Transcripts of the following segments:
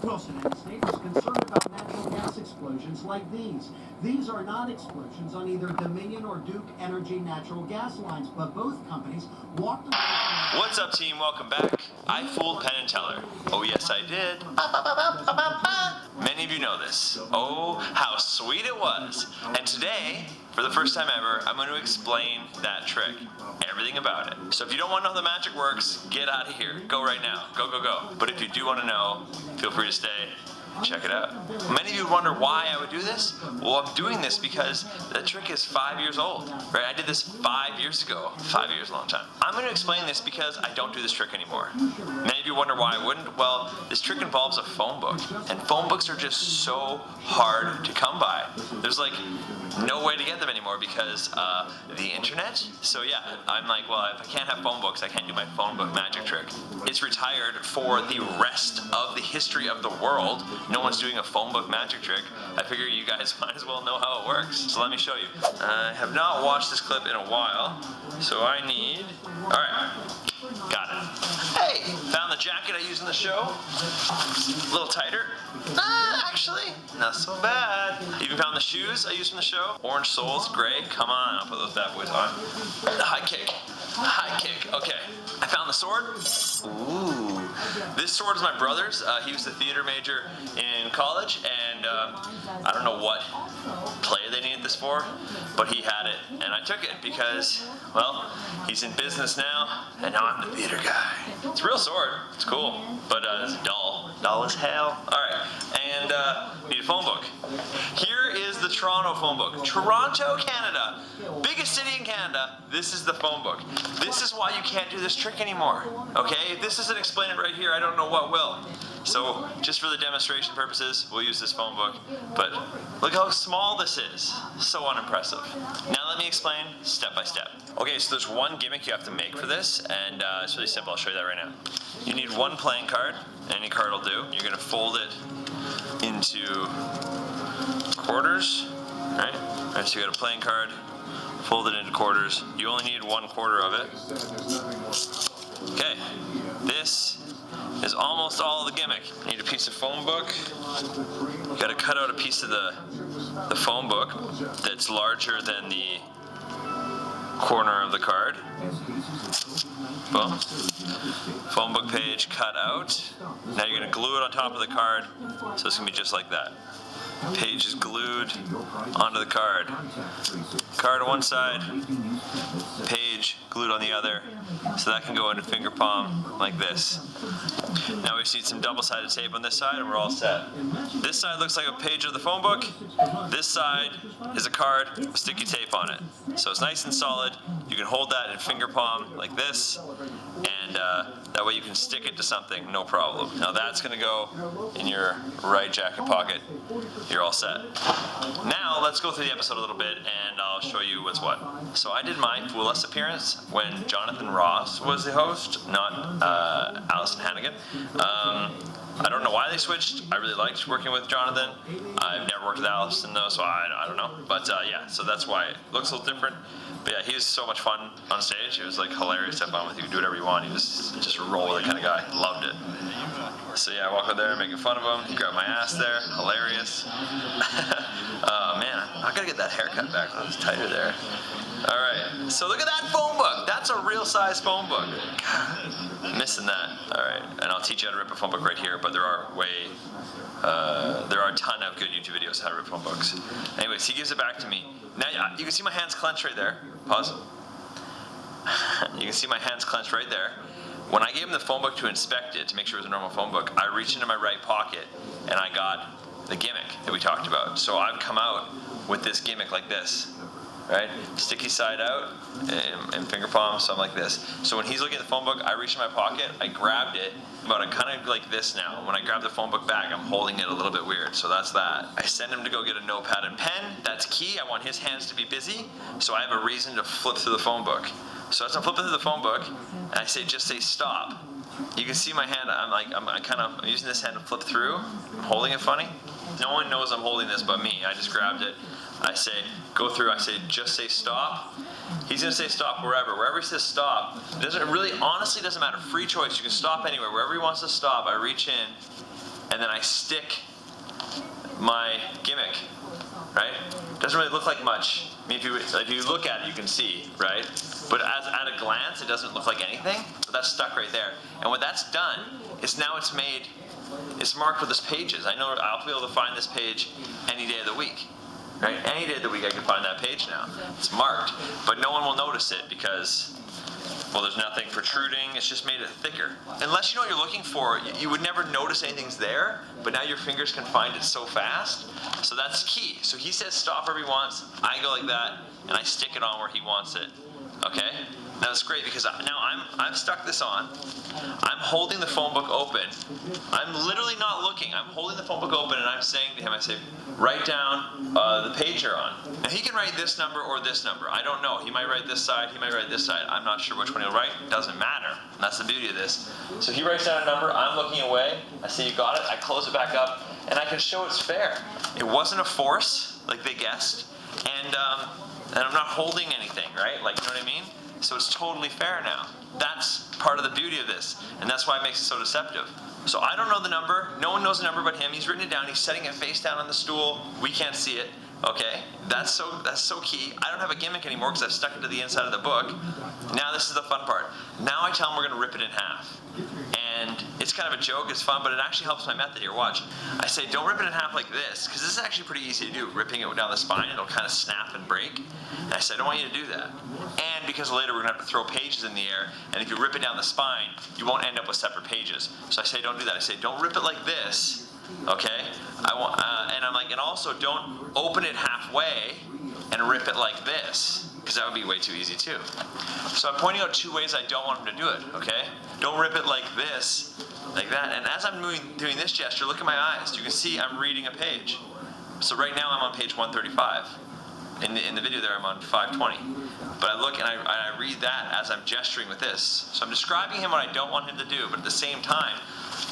Wilson State is concerned about natural gas explosions like these. These are not explosions on either Dominion or Duke Energy natural gas lines, but both companies walked away from... What's up, team? Welcome back. I fooled Penn and Teller. Oh, yes, I did. Many of you know this. Oh, how sweet it was. And today, for the first time ever, I'm going to explain that trick. Everything about it. So if you don't want to know how the magic works, get out of here. Go right now. Go, go, go. But if you do want to know, feel free to stay. Check it out. Many of you wonder why I would do this. Well, I'm doing this because the trick is 5 years old, right? I did this 5 years ago. 5 years, a long time. I'm going to explain this because I don't do this trick anymore. Many of you wonder why I wouldn't. Well, this trick involves a phone book, and phone books are just so hard to come by. There's like no way to get them anymore because the internet. So yeah, I'm like, well, if I can't have phone books, I can't do my phone book magic trick. It's retired for the rest of the history of the world. No one's doing a phone book magic trick. I figure you guys might as well know how it works. So let me show you. I have not watched this clip in a while, so I need... Alright, got it. Hey, found the jacket I used in the show. A little tighter. Actually, not so bad. Even found the shoes I used in the show. Orange soles, gray. Come on, I'll put those bad boys on. The high kick. High kick. Okay. I found the sword. Ooh. This sword is my brother's. He was a theater major in college, and I don't know what play they needed this for, but he had it, and I took it because, well, he's in business now, and now I'm the theater guy. It's a real sword. It's cool, but it's dull. Dull as hell. Alright, and need a phone book. Here is the Toronto phone book. Toronto, Canada. Biggest city in Canada. This is the phone book. This is why you can't do this trick anymore. Okay? If this doesn't explain it right here, I don't know what will. So, just for the demonstration purposes, we'll use this phone book. But look how small this is. So unimpressive. Now let me explain step by step. Okay, so there's one gimmick you have to make for this, and it's really simple. I'll show you that right now. You need one playing card. Any card will do. You're going to fold it into quarters, right? Alright, so you got a playing card, fold it into quarters. You only need 1/4 of it. Okay, this is almost all the gimmick. You need a piece of phone book. You got to cut out a piece of the phone book that's larger than the corner of the card. Boom. Phone book page cut out. Now you're going to glue it on top of the card, so it's going to be just like that. Page is glued onto the card. Card on one side, page glued on the other, so that can go into finger palm like this. Now we just need some double-sided tape on this side and we're all set. This side looks like a page of the phone book. This side is a card with sticky tape on it. So it's nice and solid. You can hold that in finger palm like this, and that way you can stick it to something, no problem. Now that's going to go in your right jacket pocket. You're all set. Now let's go through the episode a little bit and I'll show you what's what. So I did my Fool Us appearance when Jonathan Ross was the host, not Allison Hannigan. I don't know why they switched. I really liked working with Jonathan. I've never worked with Allison though, so I don't know. But yeah, so that's why it looks a little different. But yeah, he was so much fun on stage. It was like hilarious to have fun with. You could do whatever you want. He was just a roll with it kind of guy. Loved it. So yeah, I walk out there making fun of him. He grabbed my ass there. Hilarious. Man, I gotta get that haircut back. That was tighter there. Alright, so look at that phone book. That's a real size phone book. God, missing that. Alright, and I'll teach you how to rip a phone book right here, but there are a ton of good YouTube videos on how to rip phone books. Anyways, he gives it back to me. Now you can see my hands clenched right there. Pause. You can see my hands clenched right there. When I gave him the phone book to inspect it, to make sure it was a normal phone book, I reached into my right pocket and I got the gimmick that we talked about. So I've come out with this gimmick like this, right? Sticky side out and finger palm, so I'm like this. So when he's looking at the phone book, I reached in my pocket, I grabbed it, but I'm kind of like this now. When I grab the phone book back, I'm holding it a little bit weird, so that's that. I send him to go get a notepad and pen. That's key. I want his hands to be busy, so I have a reason to flip through the phone book. So as I'm flipping through the phone book, and I say, just say stop. You can see my hand, I'm using this hand to flip through. I'm holding it funny. No one knows I'm holding this but me. I just grabbed it. I say, go through, I say, just say stop. He's gonna say stop wherever he says stop. It doesn't really, honestly doesn't matter. Free choice, you can stop anywhere. Wherever he wants to stop, I reach in and then I stick my gimmick, right? Doesn't really look like much. I mean, if you look at it, you can see, right? But at a glance, it doesn't look like anything, but that's stuck right there. And what that's done is now it's marked with its pages. I know I'll be able to find this page any day of the week, right? Any day of the week I can find that page now. It's marked, but no one will notice it because, well, there's nothing protruding. It's just made it thicker. Unless you know what you're looking for, you would never notice anything's there, but now your fingers can find it so fast. So that's key. So he says stop wherever he wants. I go like that, and I stick it on where he wants it. Okay? Now it's great because now I've stuck this on. I'm holding the phone book open. I'm literally not looking. I'm holding the phone book open and I'm saying to him, I say, write down the page you're on. Now he can write this number or this number. I don't know. He might write this side. He might write this side. I'm not sure which one he'll write. Doesn't matter. That's the beauty of this. So he writes down a number. I'm looking away. I say, you got it. I close it back up and I can show it's fair. It wasn't a force like they guessed. And I'm not holding anything, right? Like, you know what I mean? So it's totally fair now. That's part of the beauty of this, and that's why it makes it so deceptive. So I don't know the number. No one knows the number but him. He's written it down. He's setting it face down on the stool. We can't see it. Okay, that's so key. I don't have a gimmick anymore because I've stuck it to the inside of the book. Now this is the fun part. Now I tell him we're going to rip it in half. And it's kind of a joke, it's fun, but it actually helps my method here. Watch. I say, don't rip it in half like this, because this is actually pretty easy to do. Ripping it down the spine, it'll kind of snap and break. And I say, I don't want you to do that. And because later we're going to have to throw pages in the air, and if you rip it down the spine, you won't end up with separate pages. So I say, don't do that. I say, don't rip it like this, okay? And I'm like, and also don't open it halfway and rip it like this, because that would be way too easy too. So I'm pointing out two ways I don't want him to do it, okay? Don't rip it like this, like that. And as I'm doing this gesture, look at my eyes. You can see I'm reading a page. So right now I'm on page 135. In the video there, I'm on 520. But I look and I read that as I'm gesturing with this. So I'm describing him what I don't want him to do, but at the same time,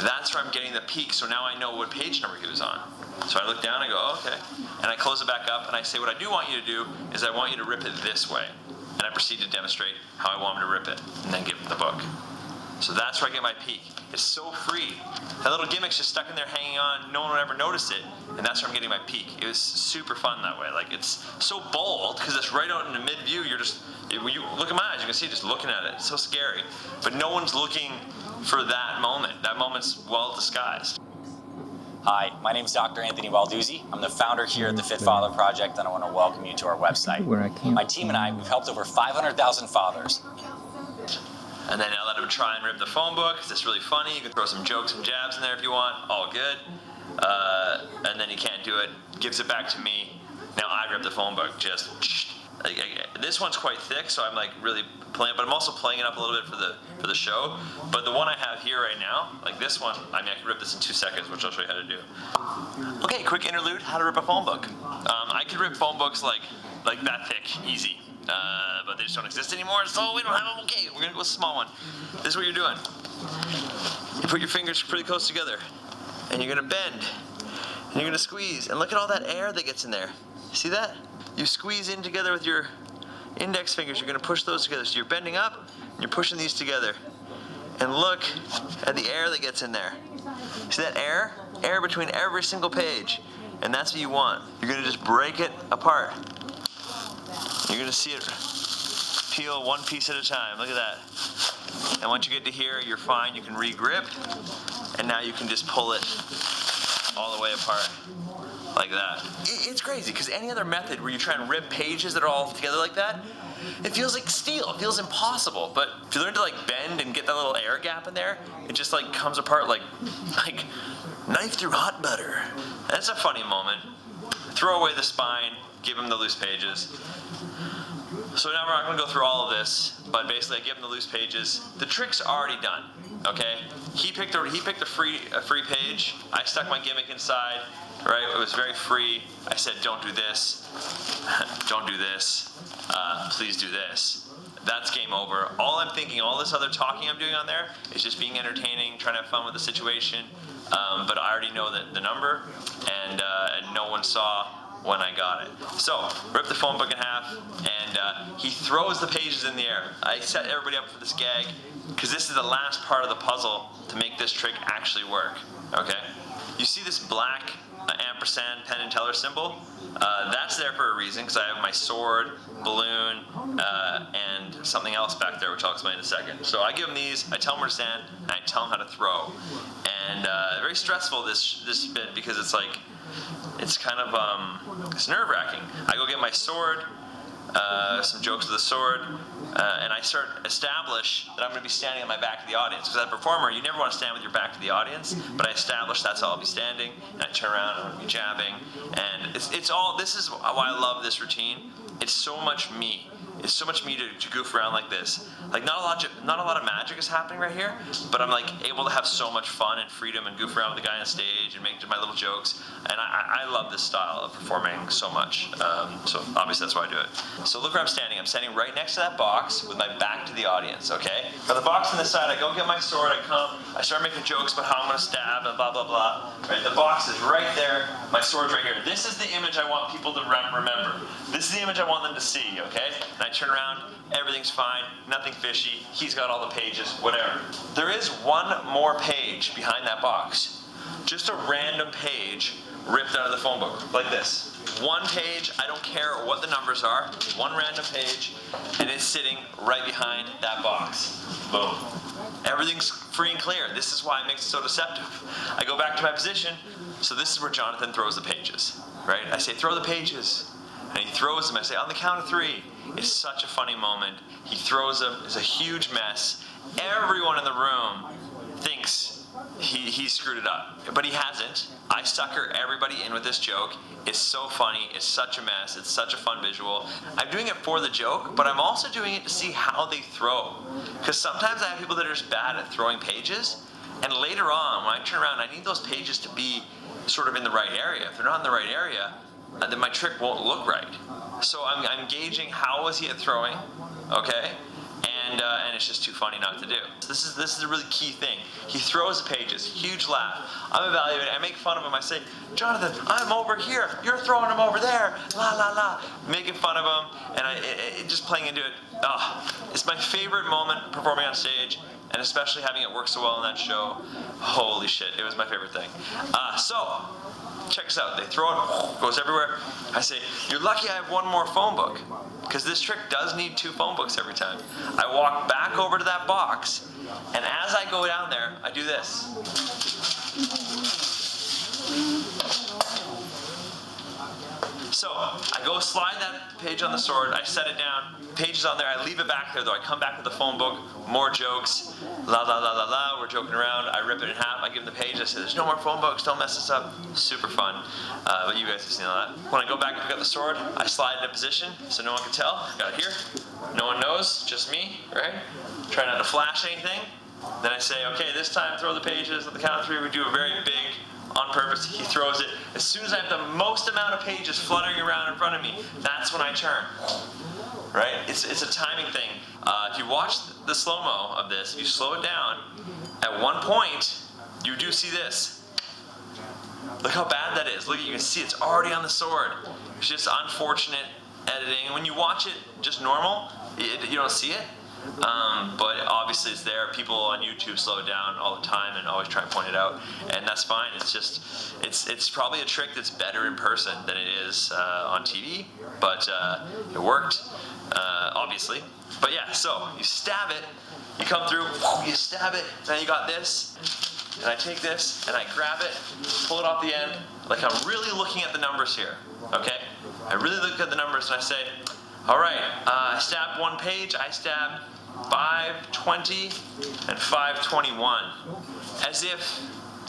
that's where I'm getting the peak, so now I know what page number he was on. So I look down and I go, oh, okay. And I close it back up and I say, what I do want you to do is I want you to rip it this way. And I proceed to demonstrate how I want him to rip it, and then give him the book. So that's where I get my peak. It's so free. That little gimmick's just stuck in there hanging on, no one would ever notice it, and that's where I'm getting my peak. It was super fun that way. Like, it's so bold, because it's right out in the mid-view, when you look at my eyes, you can see just looking at it. It's so scary. But no one's looking for that moment. That moment's well disguised. Hi, my name is Dr. Anthony Balduzzi. I'm the founder here at the Fit Father Project, and I want to welcome you to our website. My team and I, we've helped over 500,000 fathers. And then I let him try and rip the phone book, because it's really funny. You can throw some jokes and jabs in there if you want, all good. And then he can't do it, gives it back to me. Now I rip the phone book, just this one's quite thick, so I'm like really playing, but I'm also playing it up a little bit for the show. But the one I have here right now, like this one, I mean, I can rip this in 2 seconds, which I'll show you how to do. Okay, quick interlude, how to rip a phone book. I could rip phone books like that thick, easy. But they just don't exist anymore, so we don't have them. Okay, we're gonna go with a small one. This is what you're doing. You put your fingers pretty close together, and you're gonna bend, and you're gonna squeeze, and look at all that air that gets in there. See that? You squeeze in together with your index fingers. You're gonna push those together. So you're bending up, and you're pushing these together. And look at the air that gets in there. See that air? Air between every single page. And that's what you want. You're gonna just break it apart. You're gonna see it peel one piece at a time. Look at that. And once you get to here, you're fine. You can re-grip, and now you can just pull it all the way apart like that. It's crazy, because any other method where you try and rip pages that are all together like that, it feels like steel. It feels impossible. But if you learn to like bend and get that little air gap in there, it just like comes apart like knife through hot butter. That's a funny moment. Throw away the spine, give him the loose pages. So now we're not going to go through all of this, but basically I give him the loose pages. The trick's already done, okay? He picked a free page. I stuck my gimmick inside, right? It was very free. I said, don't do this, don't do this, please do this. That's game over. All I'm thinking, all this other talking I'm doing on there is just being entertaining, trying to have fun with the situation. But I already know the number, and no one saw when I got it. So, rip the phone book in half, and he throws the pages in the air. I set everybody up for this gag, because this is the last part of the puzzle to make this trick actually work, okay? You see this black ampersand Penn and Teller symbol? That's there for a reason, because I have my sword, balloon, and something else back there, which I'll explain in a second. So I give them these, I tell them where to stand, and I tell them how to throw. And very stressful this bit, because it's like, it's kind of, it's nerve-wracking. I go get my sword, some jokes with the sword, and I establish that I'm going to be standing on my back to the audience. Because as a performer, you never want to stand with your back to the audience, but I establish that's how I'll be standing, and I turn around and I'm going to be jabbing, and it's all, this is why I love this routine. It's so much me. It's so much me to goof around like this. Like not a lot of magic is happening right here, but I'm like able to have so much fun and freedom and goof around with the guy on stage and make my little jokes. And I love this style of performing so much. So obviously that's why I do it. So look where I'm standing. I'm standing right next to that box with my back to the audience, okay? Got the box on this side, I go get my sword, I start making jokes about how I'm gonna stab and blah, blah, blah. Right, the box is right there, my sword's right here. This is the image I want people to remember. This is the image I want them to see, okay? And I turn around, everything's fine, nothing fishy, he's got all the pages, whatever. There is one more page behind that box. Just a random page ripped out of the phone book, like this. One page, I don't care what the numbers are, one random page, and it's sitting right behind that box. Boom. Everything's free and clear. This is why it makes it so deceptive. I go back to my position, so this is where Jonathan throws the pages, right? I say, throw the pages. And he throws them. I say, on the count of 3. It's such a funny moment. He throws them. It's a huge mess. Everyone in the room thinks he screwed it up, but he hasn't. I sucker everybody in with this joke. It's so funny. It's such a mess. It's such a fun visual. I'm doing it for the joke, but I'm also doing it to see how they throw. Because sometimes I have people that are just bad at throwing pages, and later on, when I turn around, I need those pages to be sort of in the right area. If they're not in the right area, then my trick won't look right. So I'm gauging how was he at throwing, okay? And it's just too funny not to do. This is a really key thing. He throws the pages, huge laugh. I'm evaluating, I make fun of him. I say, Jonathan, I'm over here. You're throwing him over there. La la la. Making fun of him, and just playing into it. It's my favorite moment performing on stage, and especially having it work so well in that show. Holy shit, it was my favorite thing. So, check this out. They throw it, goes everywhere. I say, you're lucky I have one more phone book, because this trick does need 2 phone books every time. I walk back over to that box, and as I go down there, I do this. So I go slide that page on the sword, I set it down, page is on there, I leave it back there though, I come back with the phone book, more jokes, la la la la la, we're joking around, I rip it in half, I give them the page, I say there's no more phone books, don't mess this up, super fun, but you guys have seen all that. When I go back and pick up the sword, I slide into position so no one can tell, got it here, no one knows, just me, right? Try not to flash anything, then I say, okay, this time throw the pages, at the count of 3 we do a very big, on purpose, he throws it. As soon as I have the most amount of pages fluttering around in front of me, that's when I turn. Right? It's a timing thing. If you watch the slow-mo of this, if you slow it down, at one point, you do see this. Look how bad that is. Look, you can see it's already on the sword. It's just unfortunate editing. And when you watch it just normal, you don't see it. But obviously it's there. People on YouTube slow it down all the time and always try and point it out, and that's fine. It's just, it's probably a trick that's better in person than it is on TV, but it worked, obviously. But yeah, so you stab it, you come through, you stab it, then you got this, and I take this and I grab it, pull it off the end, like I'm really looking at the numbers here, okay? I really look at the numbers and I say, all right, I stabbed one page, I stabbed 520 and 521. As if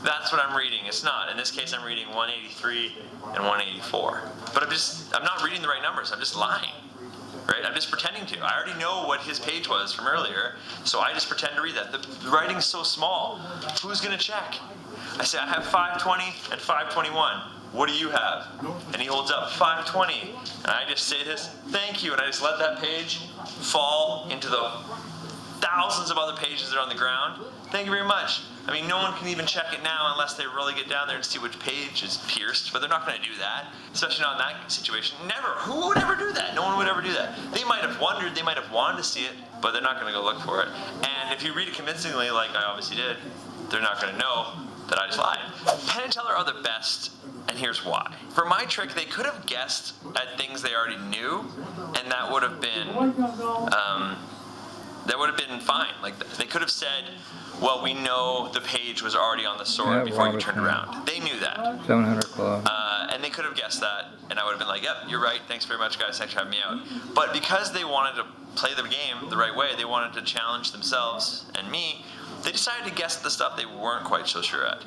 that's what I'm reading. It's not. In this case, I'm reading 183 and 184. But I'm not reading the right numbers. I'm just lying, right? I'm just pretending to. I already know what his page was from earlier, so I just pretend to read that. The writing's so small. Who's gonna check? I say, I have 520 and 521. What do you have? And he holds up 520. And I just say this, thank you. And I just let that page fall into the thousands of other pages that are on the ground. Thank you very much. I mean, no one can even check it now unless they really get down there and see which page is pierced, but they're not going to do that, especially not in that situation. Never. Who would ever do that? No one would ever do that. They might have wondered, they might have wanted to see it, but they're not going to go look for it. And if you read it convincingly, like I obviously did, they're not going to know that I just lied. Penn and Teller are the best, and here's why. For my trick, they could have guessed at things they already knew, and that would have been fine. Like, they could have said, well, we know the page was already on the sword before you turned around. They knew that. 700 club. And they could have guessed that, and I would have been like, yep, you're right, thanks very much, guys, thanks for having me out. But because they wanted to play the game the right way, they wanted to challenge themselves and me, they decided to guess the stuff they weren't quite so sure at.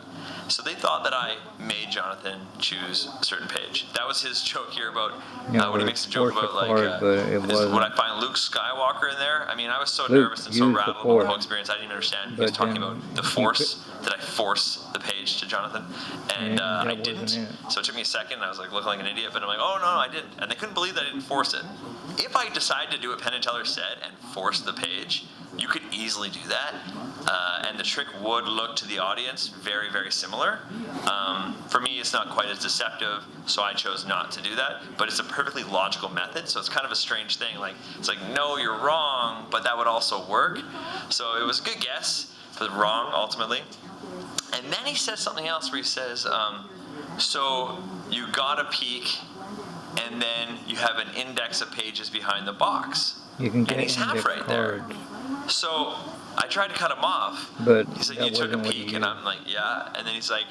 So they thought that I made Jonathan choose a certain page. That was his joke here about when he makes a joke about like, would I find Luke Skywalker in there? I mean, I was so nervous and so rattled about the whole experience, I didn't even understand. He was talking about the Force. Did I force the page to Jonathan? And I didn't. So it took me a second, and I was like looking like an idiot, but I'm like, oh no, I didn't. And they couldn't believe that I didn't force it. If I decided to do what Penn and Teller said and force the page, you could easily do that. And the trick would look to the audience very, very similar. For me, it's not quite as deceptive, so I chose not to do that. But it's a perfectly logical method, so it's kind of a strange thing. Like, it's like, no, you're wrong, but that would also work. So it was a good guess, but wrong ultimately. And then he says something else where he says, so you got a peek, and then you have an index of pages behind the box. You can get and he's half right there. So I tried to cut him off. But he's like, you took a peek, and I'm like, yeah. And then he's like,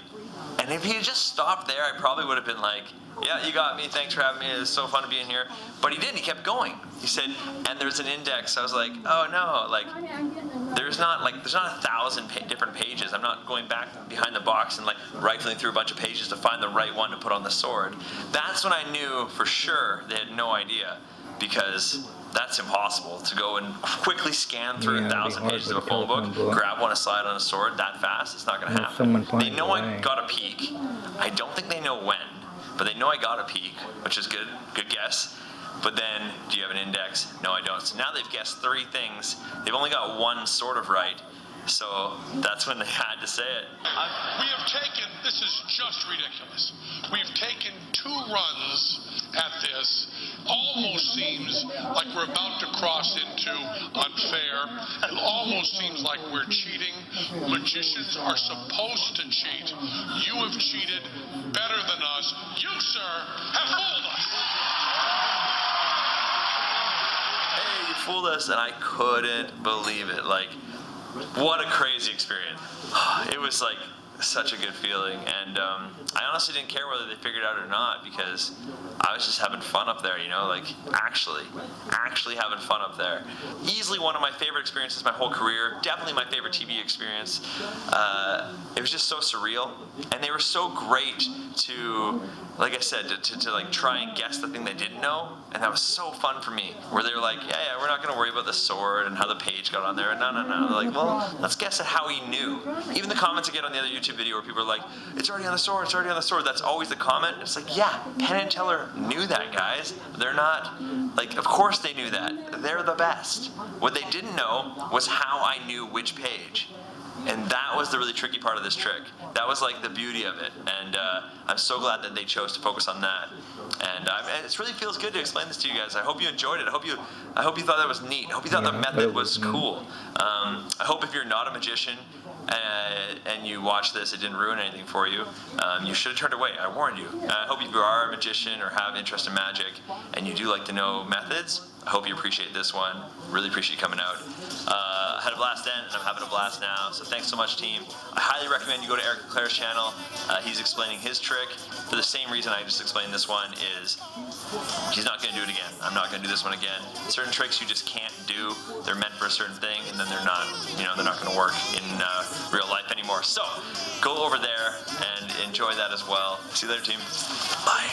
and if he had just stopped there, I probably would have been like, yeah, you got me. Thanks for having me. It's so fun being here. But he didn't. He kept going. He said, and there's an index. I was like, oh no, like there's not 1,000 different pages. I'm not going back behind the box and like rifling through a bunch of pages to find the right one to put on the sword. That's when I knew for sure they had no idea, because that's impossible to go and quickly scan through 1,000 pages of a phone book, grab one aside on a sword that fast. It's not going to happen. They know I got a peek. I don't think they know when, but they know I got a peek, which is good guess. But then, do you have an index? No, I don't. So now they've guessed 3 things. They've only got one sort of right. So that's when they had to say it. We have taken, this is just ridiculous. We've taken 2 runs at this. Almost seems like we're about to cross into unfair. It almost seems like we're cheating. Magicians are supposed to cheat. You have cheated better than us. You, sir, have fooled us. Hey, you fooled us, and I couldn't believe it. Like, what a crazy experience. It was like such a good feeling, and I honestly didn't care whether they figured it out or not, because I was just having fun up there, you know, like actually having fun up there. Easily one of my favorite experiences my whole career, definitely my favorite TV experience. It was just so surreal, and they were so great to, like I said, to like try and guess the thing they didn't know, and that was so fun for me, where they were like, yeah, we're not going to worry about the sword and how the page got on there, and no. They're like, well, let's guess at how he knew. Even the comments I get on the other YouTube video where people are like, it's already on the sword, that's always the comment. It's like, yeah, Penn and Teller knew that, guys. They're not, like, of course they knew that. They're the best. What they didn't know was how I knew which page. And that was the really tricky part of this trick. That was like the beauty of it, and I'm so glad that they chose to focus on that. And it really feels good to explain this to you guys. I hope you enjoyed it. I hope you thought that was neat. I hope you thought the method was cool. I hope if you're not a magician and you watch this, it didn't ruin anything for you. You should have turned away. I warned you. I hope if you are a magician or have interest in magic and you do like to know methods, I hope you appreciate this one. Really appreciate you coming out. I had a blast then, and I'm having a blast now. So thanks so much, team. I highly recommend you go to Eric Leclerc's channel. He's explaining his trick for the same reason I just explained this one. Is he's not going to do it again. I'm not going to do this one again. Certain tricks you just can't do. They're meant for a certain thing, and then they're not. They're not going to work in real life anymore. So go over there and enjoy that as well. See you later, team. Bye.